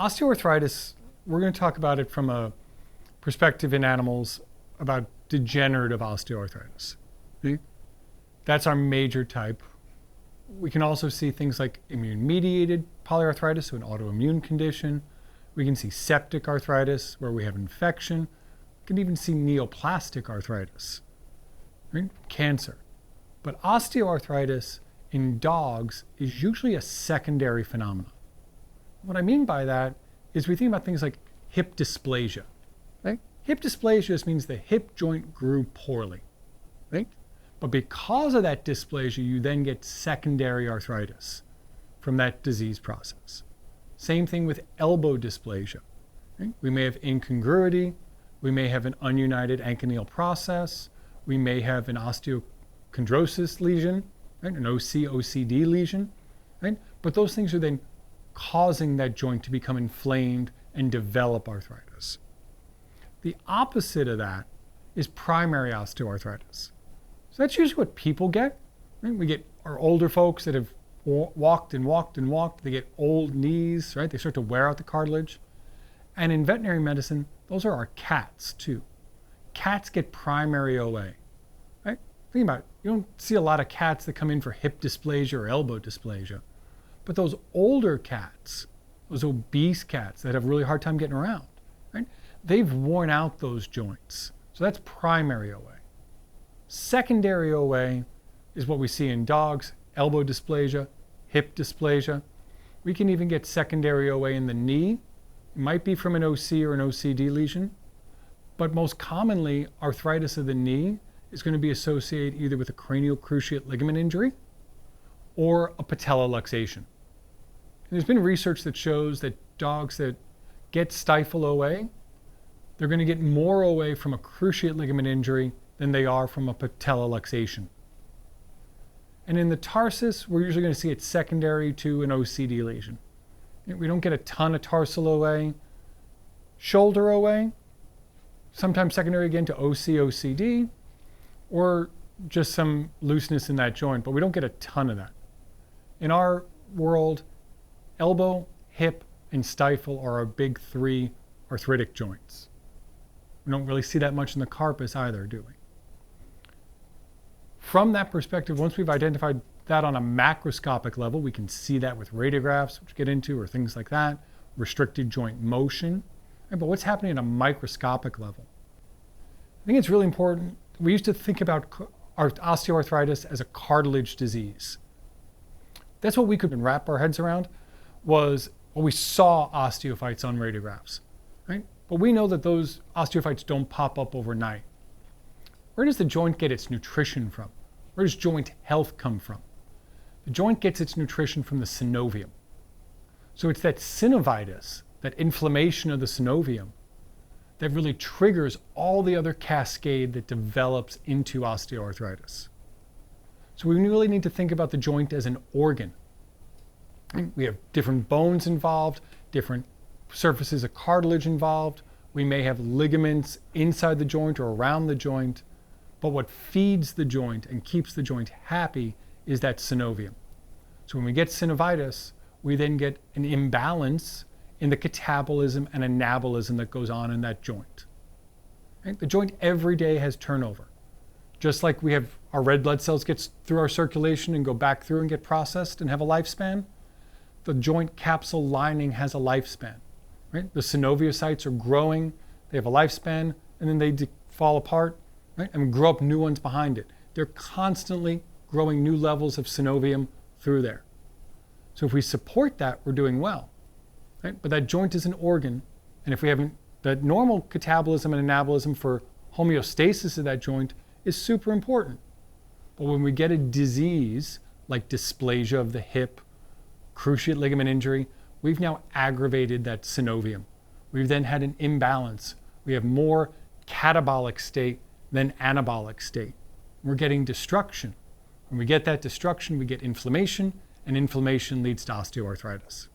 Osteoarthritis, we're going to talk about it from a perspective in animals about degenerative osteoarthritis. Okay? That's our major type. We can also see things like immune-mediated polyarthritis, so an autoimmune condition. We can see septic arthritis, where we have infection. We can even see neoplastic arthritis, right? Cancer. But osteoarthritis in dogs is usually a secondary phenomenon. What I mean by that is we think about things like hip dysplasia. Right? Hip dysplasia just means the hip joint grew poorly. Right? But because of that dysplasia, you then get secondary arthritis from that disease process. Same thing with elbow dysplasia. Right? We may have incongruity. We may have an ununited anchineal process. We may have an osteochondrosis lesion, right? An OC-OCD lesion. Right? But those things are then causing that joint to become inflamed and develop arthritis. The opposite of that is primary osteoarthritis. So that's usually what people get. Right? We get our older folks that have walked and walked and walked. They get old knees, right? They start to wear out the cartilage. And in veterinary medicine, those are our cats too. Cats get primary OA, right? Think about it. You don't see a lot of cats that come in for hip dysplasia or elbow dysplasia. But those older cats, those obese cats that have a really hard time getting around, right? They've worn out those joints. So that's primary OA. Secondary OA is what we see in dogs, elbow dysplasia, hip dysplasia. We can even get secondary OA in the knee. It might be from an OC or an OCD lesion, but most commonly, arthritis of the knee is going to be associated either with a cranial cruciate ligament injury or a patella luxation. And there's been research that shows that dogs that get stifle OA, they're going to get more OA from a cruciate ligament injury than they are from a patella luxation. And in the tarsus, we're usually going to see it secondary to an OCD lesion. We don't get a ton of tarsal OA. Shoulder OA, sometimes secondary again to OC-OCD, or just some looseness in that joint, but we don't get a ton of that. In our world, elbow, hip, and stifle are our big three arthritic joints. We don't really see that much in the carpus either, do we? From that perspective, once we've identified that on a macroscopic level, we can see that with radiographs, which get into, or things like that, restricted joint motion. Right? But what's happening at a microscopic level? I think it's really important. We used to think about osteoarthritis as a cartilage disease. That's what we could wrap our heads around, was well, we saw osteophytes on radiographs, right? But we know that those osteophytes don't pop up overnight. Where does the joint get its nutrition from? Where does joint health come from? The joint gets its nutrition from the synovium. So it's that synovitis, that inflammation of the synovium, that really triggers all the other cascade that develops into osteoarthritis. So we really need to think about the joint as an organ. We have different bones involved, different surfaces of cartilage involved. We may have ligaments inside the joint or around the joint. But what feeds the joint and keeps the joint happy is that synovium. So when we get synovitis, we then get an imbalance in the catabolism and anabolism that goes on in that joint. Right? The joint every day has turnover. Just like we have our red blood cells get through our circulation and go back through and get processed and have a lifespan, the joint capsule lining has a lifespan. Right? The synoviocytes are growing, they have a lifespan, and then they fall apart, right? And grow up new ones behind it. They're constantly growing new levels of synovium through there. So if we support that, we're doing well. Right? But that joint is an organ, and if we haven't, the normal catabolism and anabolism for homeostasis of that joint is super important. But when we get a disease like dysplasia of the hip, cruciate ligament injury, we've now aggravated that synovium. We've then had an imbalance. We have more catabolic state than anabolic state. We're getting destruction. When we get that destruction, we get inflammation, and inflammation leads to osteoarthritis.